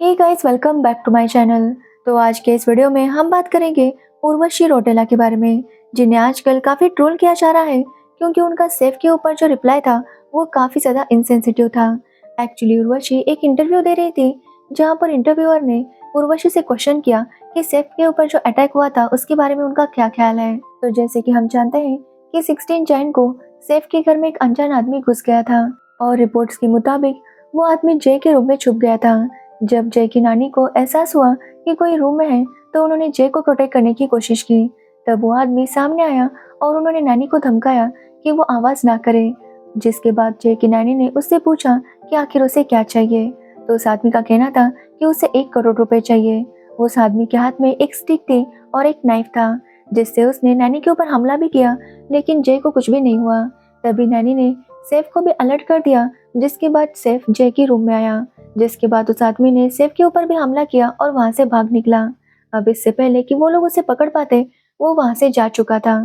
Hey guys, welcome back to my channel. तो आज के इस वीडियो में हम बात करेंगे उर्वशी रौटेला के बारे में, जिन्हें आजकल काफ़ी ट्रोल किया जा रहा है क्योंकि उनका सेफ के ऊपर जो रिप्लाई था वो काफ़ी ज़्यादा इनसेंसिटिव था। एक्चुअली उर्वशी एक इंटरव्यू दे रही थी जहां पर इंटरव्यूअर ने उर्वशी से क्वेश्चन किया कि सेफ के ऊपर जो अटैक हुआ था उसके बारे में उनका क्या ख्याल है। तो जैसे कि हम जानते हैं कि 16 जैन को सेफ के घर में एक अनजान आदमी घुस गया था और रिपोर्ट्स के मुताबिक वो आदमी जय के रूम में छुप गया था। जब जय की नानी को एहसास हुआ कि कोई रूम में है तो उन्होंने जय को प्रोटेक्ट करने की कोशिश की। तब वो आदमी सामने आया और उन्होंने नानी को धमकाया कि वो आवाज ना करे। जिसके बाद जय की नानी ने उससे पूछा कि आखिर उसे क्या चाहिए। तो उस आदमी का कहना था कि उसे 1 करोड़ रुपए चाहिए। उस आदमी के हाथ में एक स्टिक थी और एक नाइफ था, जिससे उसने नानी के ऊपर हमला भी किया, लेकिन जय को कुछ भी नहीं हुआ। तभी नानी ने सैफ को भी अलर्ट कर दिया, जिसके बाद सैफ जय के रूम में आया। जिसके बाद उस आदमी ने सैफ के ऊपर भी हमला किया और वहां से भाग निकला। अब इससे पहले कि वो लोग उसे पकड़ पाते, वो वहां से जा चुका था।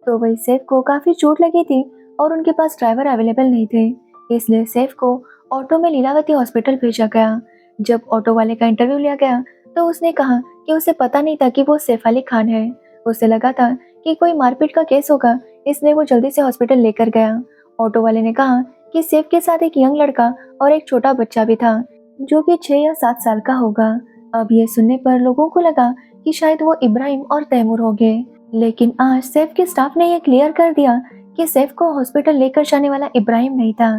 तो वही सैफ को काफी चोट लगी थी और उनके पास ड्राइवर अवेलेबल नहीं थे, इसलिए सैफ को ऑटो में लीलावती हॉस्पिटल भेजा गया। जब ऑटो वाले का इंटरव्यू लिया गया तो उसने कहा कि उसे पता नहीं था कि वो सैफ अली खान है। उसे लगा था कि कोई मारपीट का केस होगा, इसलिए वो जल्दी से हॉस्पिटल लेकर गया। ऑटो वाले ने कहा कि सैफ के साथ एक यंग लड़का और एक छोटा बच्चा भी था, जो कि 6 या 7 साल का होगा। अब ये सुनने पर लोगों को लगा कि शायद वो इब्राहिम और तैमूर होंगे, लेकिन आज सैफ के स्टाफ ने ये क्लियर कर दिया कि सैफ को हॉस्पिटल लेकर जाने वाला इब्राहिम नहीं था।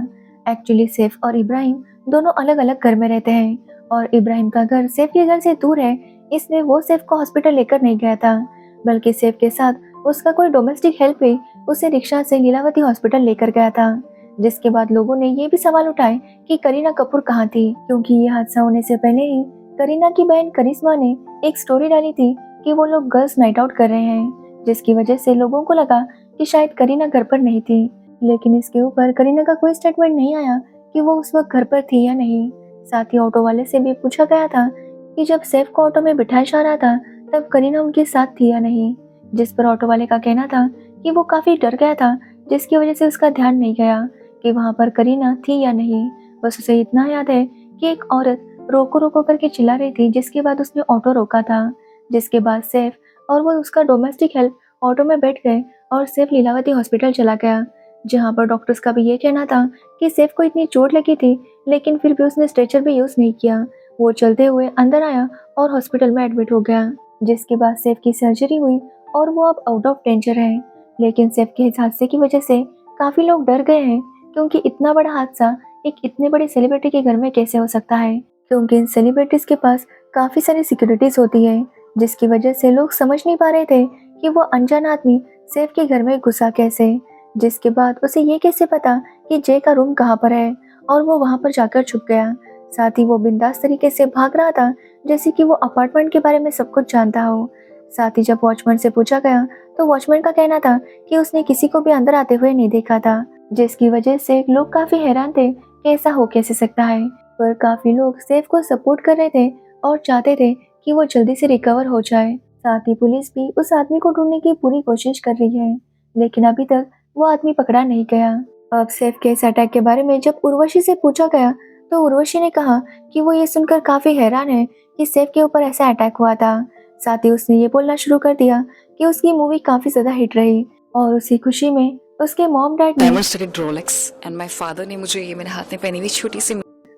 एक्चुअली सैफ और इब्राहिम दोनों अलग अलग घर में रहते हैं और इब्राहिम का घर सैफ के घर से दूर है, इसलिए वो सैफ को हॉस्पिटल लेकर नहीं गया था, बल्कि सैफ के साथ उसका कोई डोमेस्टिक हेल्प भी उसे रिक्शा से लीलावती हॉस्पिटल लेकर गया था। जिसके बाद लोगों ने ये भी सवाल उठाए कि करीना कपूर कहाँ थी, क्योंकि ये हादसा होने से पहले ही करीना की बहन करिश्मा ने एक स्टोरी डाली थी कि वो लोग गर्ल्स नाइट आउट कर रहे हैं, जिसकी वजह से लोगों को लगा कि शायद करीना घर पर नहीं थी। लेकिन इसके ऊपर करीना का कोई स्टेटमेंट नहीं आया कि वो उस वक्त घर पर थी या नहीं। साथ ही ऑटो वाले से भी पूछा गया था कि जब सैफ को ऑटो में बिठाया जा रहा था तब करीना उनके साथ थी या नहीं, जिस पर ऑटो वाले का कहना था कि वो काफी डर गया था, जिसकी वजह से उसका ध्यान नहीं गया कि वहां पर करीना थी या नहीं। बस उसे इतना याद है कि एक औरत रोको रोको करके चिल्ला रही थी, जिसके बाद उसने ऑटो रोका था। जिसके बाद सैफ और वो उसका डोमेस्टिक हेल्प ऑटो में बैठ गए और सैफ लीलावती हॉस्पिटल चला गया, जहां पर डॉक्टर्स का भी ये कहना था कि सैफ को इतनी चोट लगी थी, लेकिन फिर भी उसने स्ट्रेचर भी यूज नहीं किया। वो चलते हुए अंदर आया और हॉस्पिटल में एडमिट हो गया। जिसके बाद सैफ की सर्जरी हुई और वो अब आउट ऑफ डेंजर है। लेकिन सैफ के इस हादसे की वजह से काफी लोग डर गए हैं, क्योंकि इतना बड़ा हादसा एक इतने बड़े सेलिब्रिटी के घर में कैसे हो सकता है, क्योंकि इन सेलिब्रिटीज के पास काफी सारी सिक्योरिटीज होती है, जिसकी वजह से लोग समझ नहीं पा रहे थे कि वो अनजान आदमी सैफ के घर में घुसा कैसे। जिसके बाद उसे ये कैसे पता कि जय का रूम कहाँ पर है और वो वहां पर जाकर छुप गया। साथ ही वो बिंदास तरीके से भाग रहा था, जैसे कि वो अपार्टमेंट के बारे में सब कुछ जानता हो। साथ ही जब वॉचमैन से पूछा गया तो वॉचमैन का कहना था कि उसने किसी को भी अंदर आते हुए नहीं देखा था, जिसकी वजह से लोग काफी हैरान थे कि ऐसा हो कैसे सकता है। पर काफी लोग सैफ को सपोर्ट कर रहे थे और चाहते थे कि वो जल्दी से रिकवर हो जाए। साथ ही पुलिस भी उस आदमी को ढूंढने की पूरी कोशिश कर रही है, लेकिन अभी तक वो आदमी पकड़ा नहीं गया। अब सैफ के इस अटैक के बारे में जब उर्वशी से पूछा गया तो उर्वशी ने कहा कि वो ये सुनकर काफी हैरान है कि सैफ के ऊपर ऐसा अटैक हुआ था। साथ ही उसने ये बोलना शुरू कर दिया कि उसकी मूवी काफी ज्यादा हिट रही और उसी खुशी में उसके मॉम डैड ने diamond studded Rolex and my father ने मुझे ये मेरे हाथ में पहनी हुई छोटी सी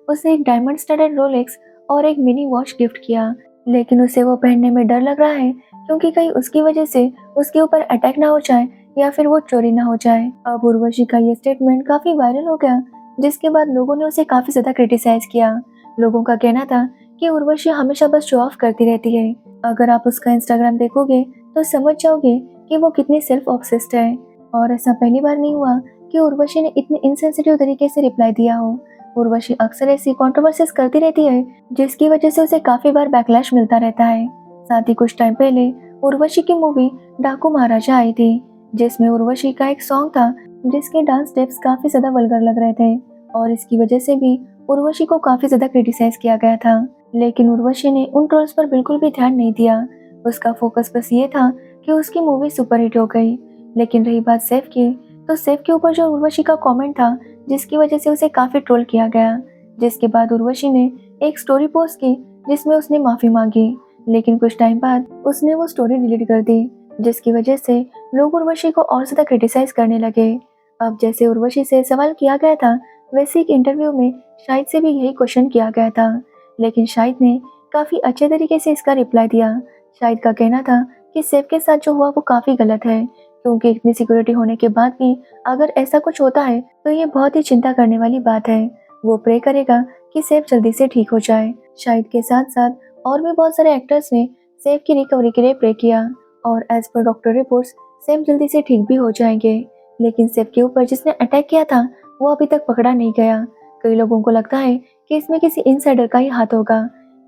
उसे एक डायमंड स्टडेड रोलेक्स और एक मिनी वॉच गिफ्ट किया। लेकिन उसे वो पहनने में डर लग रहा है, क्योंकि कहीं उसकी वजह से उसके ऊपर अटैक ना हो जाए या फिर वो चोरी ना हो जाए। अब उर्वशी का ये स्टेटमेंट काफी वायरल हो गया, जिसके बाद लोगों ने उसे काफी ज्यादा क्रिटिसाइज किया। लोगों का कहना था कि उर्वशी हमेशा बस शो ऑफ करती रहती है। अगर आप उसका इंस्टाग्राम देखोगे तो समझ जाओगे कि वो कितनी सेल्फ ऑब्सेस्ड है। और ऐसा पहली बार नहीं हुआ कि उर्वशी ने इतने इनसेंसिटिव तरीके से रिप्लाई दिया हो। उर्वशी अक्सर ऐसी कंट्रोवर्सीज करती रहती है, जिसकी वजह से उसे काफी बार बैकलैश मिलता रहता है। साथ ही कुछ टाइम पहले उर्वशी की मूवी डाकू महाराजा आई थी, जिसमें उर्वशी का एक सॉन्ग था जिसके डांस स्टेप्स काफी ज्यादा वल्गर लग रहे थे और इसकी वजह से भी उर्वशी को काफी ज्यादा क्रिटिसाइज किया गया था। लेकिन उर्वशी ने उन ट्रोल्स पर बिल्कुल भी ध्यान नहीं दिया। उसका फोकस बस ये था कि उसकी मूवी सुपरहिट हो गई। लेकिन रही बात सैफ की, तो सैफ के ऊपर जो उर्वशी का कमेंट था, जिसकी वजह से उसे काफी ट्रोल किया गया। जिसके बाद उर्वशी ने एक स्टोरी पोस्ट की जिसमें उसने माफ़ी मांगी, लेकिन कुछ टाइम बाद उसने वो स्टोरी डिलीट कर दी, जिसकी वजह से लोग उर्वशी को और ज़्यादा क्रिटिसाइज करने लगे। अब जैसे उर्वशी से सवाल किया गया था, वैसे एक इंटरव्यू में शाहिद से भी यही क्वेश्चन किया गया था, लेकिन शाहिद ने काफ़ी अच्छे तरीके से इसका रिप्लाई दिया। शाहिद का कहना था कि सैफ के साथ जो हुआ वो काफ़ी गलत है, क्योंकि इतनी सिक्योरिटी होने के बाद भी अगर ऐसा कुछ होता है तो ये बहुत ही चिंता करने वाली बात है। वो प्रे करेगा कि सैफ जल्दी से ठीक हो जाए। शाहिद के साथ साथ और भी बहुत सारे एक्टर्स ने सैफ की रिकवरी के लिए प्रे किया, और as per doctor reports Saif जल्दी से ठीक भी हो जाएंगे। लेकिन सैफ के ऊपर जिसने अटैक किया था वो अभी तक पकड़ा नहीं गया। कई लोगों को लगता है कि इसमें किसी इनसाइडर का ही हाथ होगा,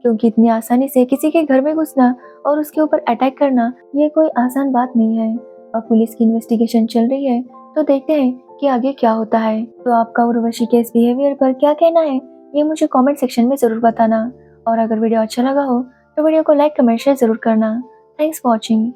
क्योंकि इतनी आसानी से किसी के घर में घुसना और उसके ऊपर अटैक करना ये कोई आसान बात नहीं है। अब पुलिस की इन्वेस्टिगेशन चल रही है, तो देखते हैं कि आगे क्या होता है। तो आपका उर्वशी के इस बिहेवियर पर क्या कहना है, ये मुझे कमेंट सेक्शन में ज़रूर बताना। और अगर वीडियो अच्छा लगा हो तो वीडियो को लाइक कमेंट शेयर ज़रूर करना। Thanks for watching.